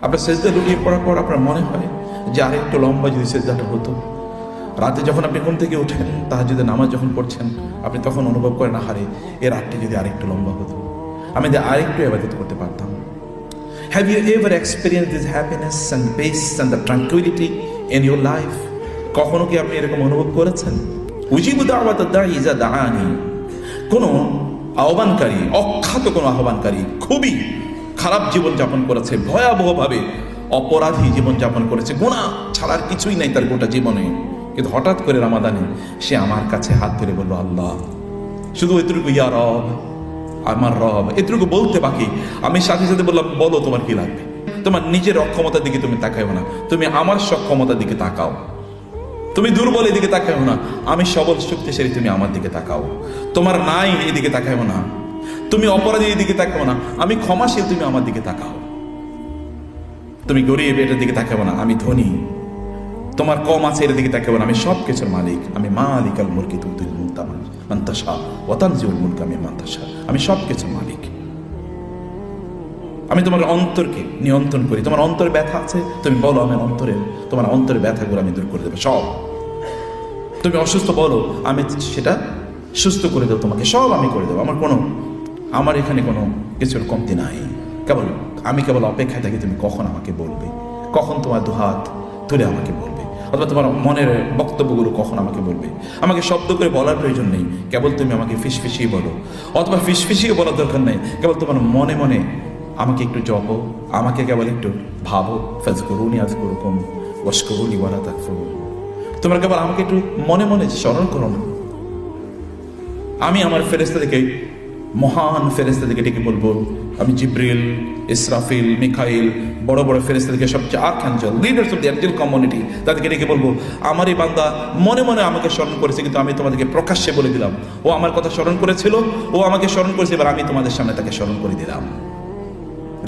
আপনার সেজদা লুটিয়ে পড়ার পর আপনার মনে হয় যে আরেকটু লম্বা যদি সেজদাটা হতো। রাতে যখন আপনি ঘুম থেকে ওঠেন, তাহাজ্জুদের নামাজ যখন পড়ছেন, আপনি তখন অনুভব করেন, আহারে এই রাতটি যদি আরেকটু লম্বা হতো, আমি যদি আরেকটু ইবাদত করতে পারতাম। Have you ever experienced this happiness and peace and the tranquility in your life? কখনো কি আপনি এরকম অনুভব করেছেন? উজিবু দাওয়াতাদ দাঈ ইযা দাআনি। কোনো আহ্বানকারী, অখ্যাত কোনো আহ্বানকারী খুবই খারাপ জীবনযাপন করেছে, ভয়াবহভাবে অপরাধী জীবনযাপন করেছে, গুনাহ ছাড়ার কিছুই নাই তার গোটা জীবনে, কিন্তু হঠাৎ করে রমাদানে সে আমার কাছে হাত ধরে বলল, আল্লাহ, শুধু এতটুকু, ইয়া রব, আমার রব, এতটুকু বলতে বাকি। আমি সাথে সাথে বললাম, বলো তোমার কি লাগবে। তোমার নিজের অক্ষমতার দিকে তুমি তাকাও না, তুমি আমার সক্ষমতার দিকে তাকাও। তুমি দুর্বল এদিকে তাকাও না, আমি সবল শক্তিশালী, তুমি আমার দিকে তাকাও। তোমার নাই এদিকে তাকাও না, তুমি অপরাধী এদিকে তাকাও না, আমি ক্ষমাশীল, তুমি আমার দিকে তাকাও। তুমি গরিব এটার দিকে তাকাও না, আমি ধনী। তোমার কম আছে এর দিকে তাকাও না, আমি সব কিছুর মালিক। আমি মালিকাল মুলকি তুতিল মুলকা মান তাশা ওয়া তানজিউল মুলকা মিম্মান তাশা। আমি সব কিছুর মালিক। আমি তোমার অন্তরকে নিয়ন্ত্রণ করি। তোমার অন্তরে ব্যথা আছে, তুমি বলো, আমার অন্তরে, তোমার অন্তরের ব্যথাগুলো আমি দূর করে দেবো সব। তুমি অসুস্থ, বলো, আমি সেটা সুস্থ করে দেবো তোমাকে, সব আমি করে দেবো। আমার এখানে কোনো কিছুর কমতি নাই। আমি কেবল অপেক্ষায় থাকি তুমি কখন আমাকে বলবে, কখন তোমার দুহাত তুলে আমাকে বলবে, অথবা তোমার মনের বক্তব্যগুলো কখন আমাকে বলবে। আমাকে শব্দ করে বলার প্রয়োজন নেই, কেবল তুমি আমাকে ফিসফিসিয়ে বলো, অথবা ফিসফিসিয়ে বলার দরকার নেই, কেবল তোমার মনে মনে আমাকে একটু জপো, আমাকে কেবল একটু ভাবো। ফাজকুরুনি আযকুরুকুম ওয়াশকুরুনি ওয়ালা তাকফুরুন। তোমরা কেবল আমাকে একটু মনে মনে স্মরণ করো না। আমি আমার ফেরেশতাদেরকে, মহান ফেরেশতাদেরকে ডেকে বলবো, আমি জিব্রিল, ইসরাফিল, মিকাইল, বড় বড় ফেরেশতাদেরকে, সবচেয়ে archangel, leaders of the angel community, তাদেরকে ডেকে বলবো, আমার এই বান্দা মনে মনে আমাকে স্মরণ করেছে, কিন্তু আমি তোমাদেরকে প্রকাশ্যে বলে দিলাম, ও আমার কথা স্মরণ করেছিল, ও আমাকে স্মরণ করেছে, এবার আমি তোমাদের সামনে তাকে স্মরণ করে দিলাম।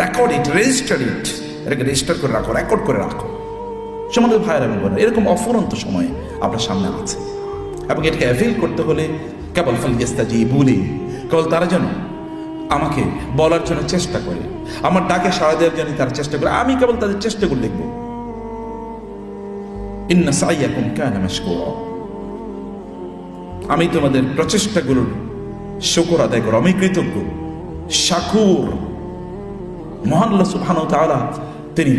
রেকর্ড ইট, রেজিস্টার ইট, এটাকে রেজিস্টার করে রাখো, রেকর্ড করে রাখো। সমাজের ভাইয়েরা বলবেন, এরকম অফুরন্ত সময় আপনার সামনে আছে, এবং এটাকে অ্যাভেল করতে হলে কেবল ফালইস্তাজিবু লি, কেবল তারা যেন আমাকে বলার জন্য চেষ্টা করে, আমার ডাকে সাড়া দেওয়ার জন্য তারা চেষ্টা করে। আমি কেবল তাদের চেষ্টা করে দেখবো। ইন্না সাইয়াকুম কানা মাশকুরা। আমি তোমাদের প্রচেষ্টাগুলোর শুকর আদায় করো, আমি কৃতজ্ঞ, শাকুর। মহান আল্লাহ সুবহানাহু ওয়া তাআলা তিনি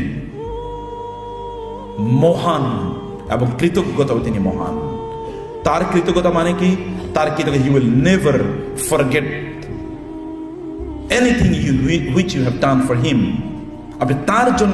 মহান, এবং কৃতজ্ঞতাও তিনি মহান। তার কৃতজ্ঞতা মানে কি? তার কৃতজ্ঞতা, he will never forget anything which you have done for him. আপনি তার জন্য